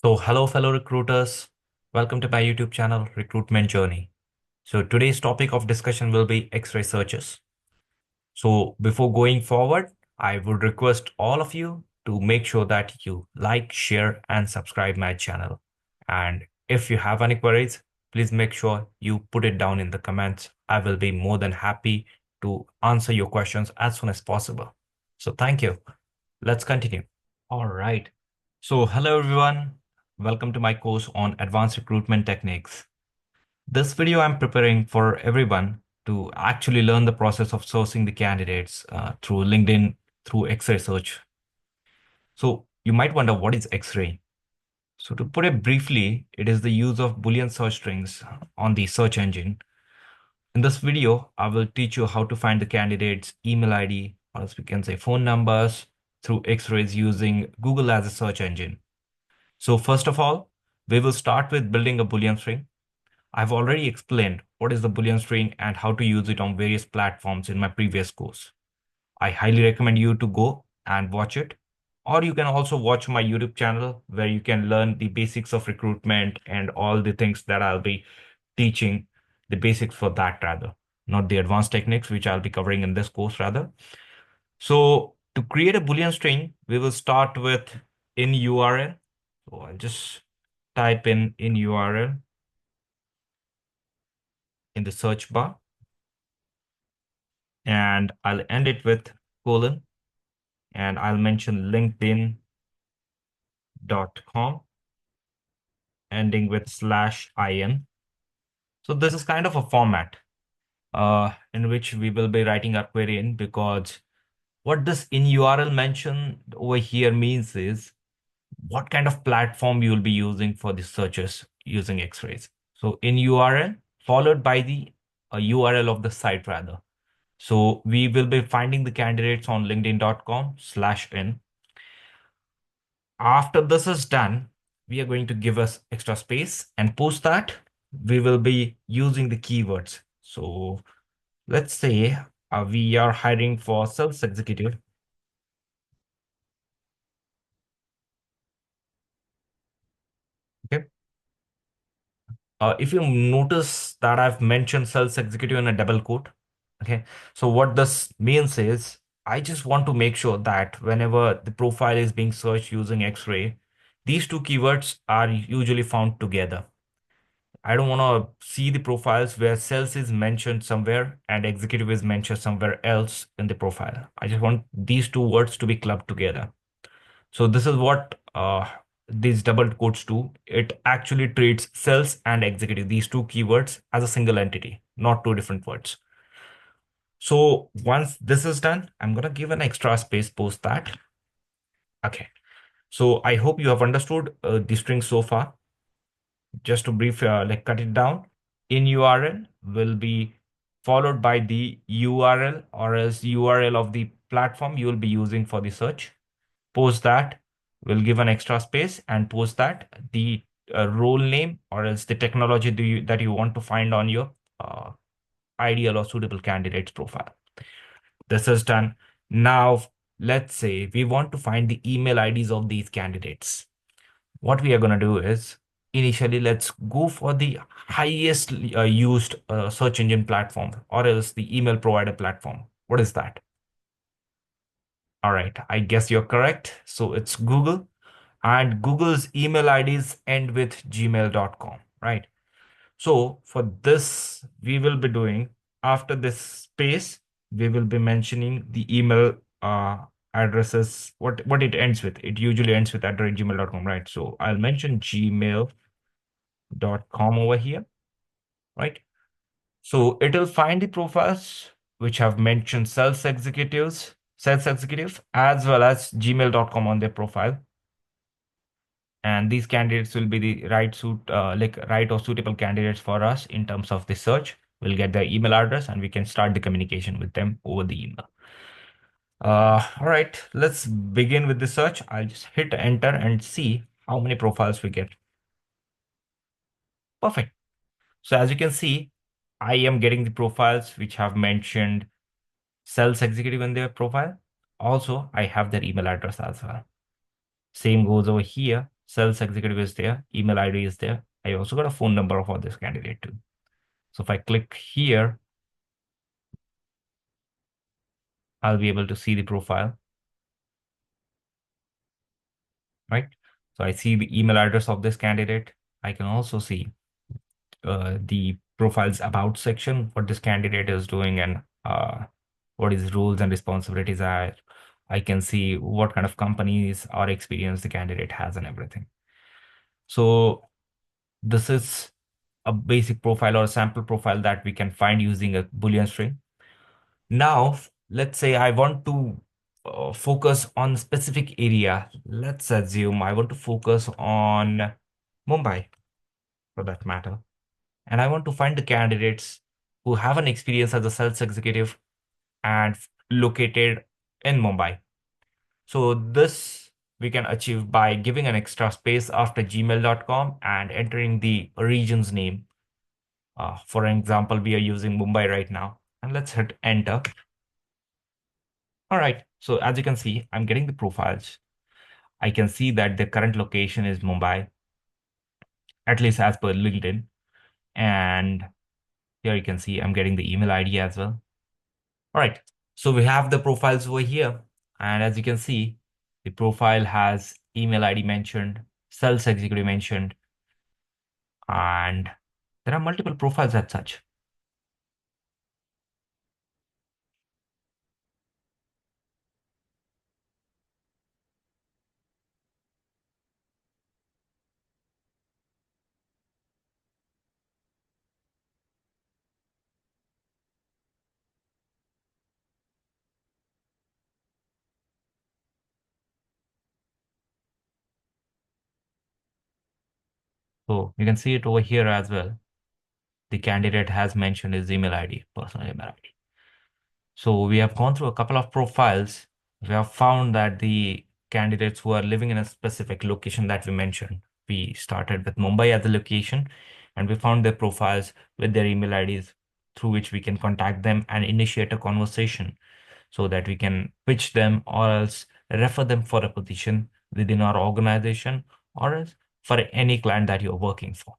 So, hello, fellow recruiters. Welcome to my YouTube channel, Recruitment Journey. So, today's topic of discussion will be X-ray searches. So, before going forward, I would request all of you to make sure that you like, share, and subscribe my channel. And if you have any queries, please make sure you put it down in the comments. I will be more than happy to answer your questions as soon as possible. So, thank you. Let's continue. All right. So, hello everyone. Welcome to my course on advanced recruitment techniques. This video I'm preparing for everyone to actually learn the process of sourcing the candidates through LinkedIn through X-ray search. So, you might wonder what is X-ray? So, to put it briefly, it is the use of boolean search strings on the search engine. In this video, I will teach you how to find the candidate's email ID, or else we can say phone numbers, through X-rays using Google as a search engine. So first of all, we will start with building a Boolean string. I've already explained what is the Boolean string and how to use it on various platforms in my previous course. I highly recommend you to go and watch it. Or you can also watch my YouTube channel where you can learn the basics of recruitment and all the things that I'll be teaching, the basics for that rather, not the advanced techniques, which I'll be covering in this course rather. So to create a Boolean string, we will start with in URL. So I'll just type in URL in the search bar, and I'll end it with colon, and I'll mention linkedin.com ending with /in. So this is kind of a format in which we will be writing our query in, because what this in URL mention over here means is what kind of platform you will be using for the searches using X-rays. So in URL followed by the URL of the site rather. So we will be finding the candidates on linkedin.com/in. After this is done, we are going to give us extra space, and post that we will be using the keywords. So let's say we are hiring for sales executive. Okay. If you notice that I've mentioned sales executive in a double quote, okay. So what this means is I just want to make sure that whenever the profile is being searched using X-ray, these two keywords are usually found together. I don't want to see the profiles where sales is mentioned somewhere and executive is mentioned somewhere else in the profile. I just want these two words to be clubbed together. So this is what these double quotes do. It actually treats sales and executive, these two keywords, as a single entity, not two different words. So once this is done, I'm going to give an extra space post that. Okay. So I hope you have understood the string so far. Just to brief, like cut it down, in URL will be followed by the URL or else URL of the platform you will be using for the search. Post that, will give an extra space, and post that the role name or else the technology that you want to find on your uh, ideal or suitable candidate's profile. This is done. Now, let's say we want to find the email IDs of these candidates. What we are going to do is initially let's go for the highest used search engine platform, or else the email provider platform. What is that? All right, I guess you're correct. So it's Google, and Google's email IDs end with gmail.com, right? So for this, we will be doing, after this space, we will be mentioning the email addresses, what it ends with. It usually ends with @gmail.com, right? So I'll mention gmail.com over here, right? So it'll find the profiles which have mentioned sales executives, as well as gmail.com on their profile. And these candidates will be the right or suitable candidates for us in terms of the search. We'll get their email address and we can start the communication with them over the email. All right, let's begin with the search. I'll just hit enter and see how many profiles we get. Perfect. So as you can see, I am getting the profiles which have mentioned sales executive in their profile. Also, I have their email address as well. Same goes over here. Sales executive is there, email ID is there. I also got a phone number for this candidate too. So if I click here, I'll be able to see the profile, right? So I see the email address of this candidate. I can also see the profile's about section, what this candidate is doing and what his roles and responsibilities are. I can see what kind of companies or experience the candidate has and everything. So this is a basic profile or a sample profile that we can find using a Boolean string. Now, let's say I want to focus on specific area. Let's assume I want to focus on Mumbai for that matter. And I want to find the candidates who have an experience as a sales executive and located in Mumbai. So this we can achieve by giving an extra space after gmail.com and entering the region's name. For example, we are using Mumbai right now. And let's hit enter. All right. So as you can see, I'm getting the profiles. I can see that the current location is Mumbai, at least as per LinkedIn. And here you can see I'm getting the email ID as well. All right. So we have the profiles over here. And as you can see, the profile has email ID mentioned, sales executive mentioned, and there are multiple profiles as such. So you can see it over here as well. The candidate has mentioned his email ID, personal email ID. So we have gone through a couple of profiles. We have found that the candidates who are living in a specific location that we mentioned, we started with Mumbai as a location, and we found their profiles with their email IDs through which we can contact them and initiate a conversation so that we can pitch them or else refer them for a position within our organization or else for any client that you're working for.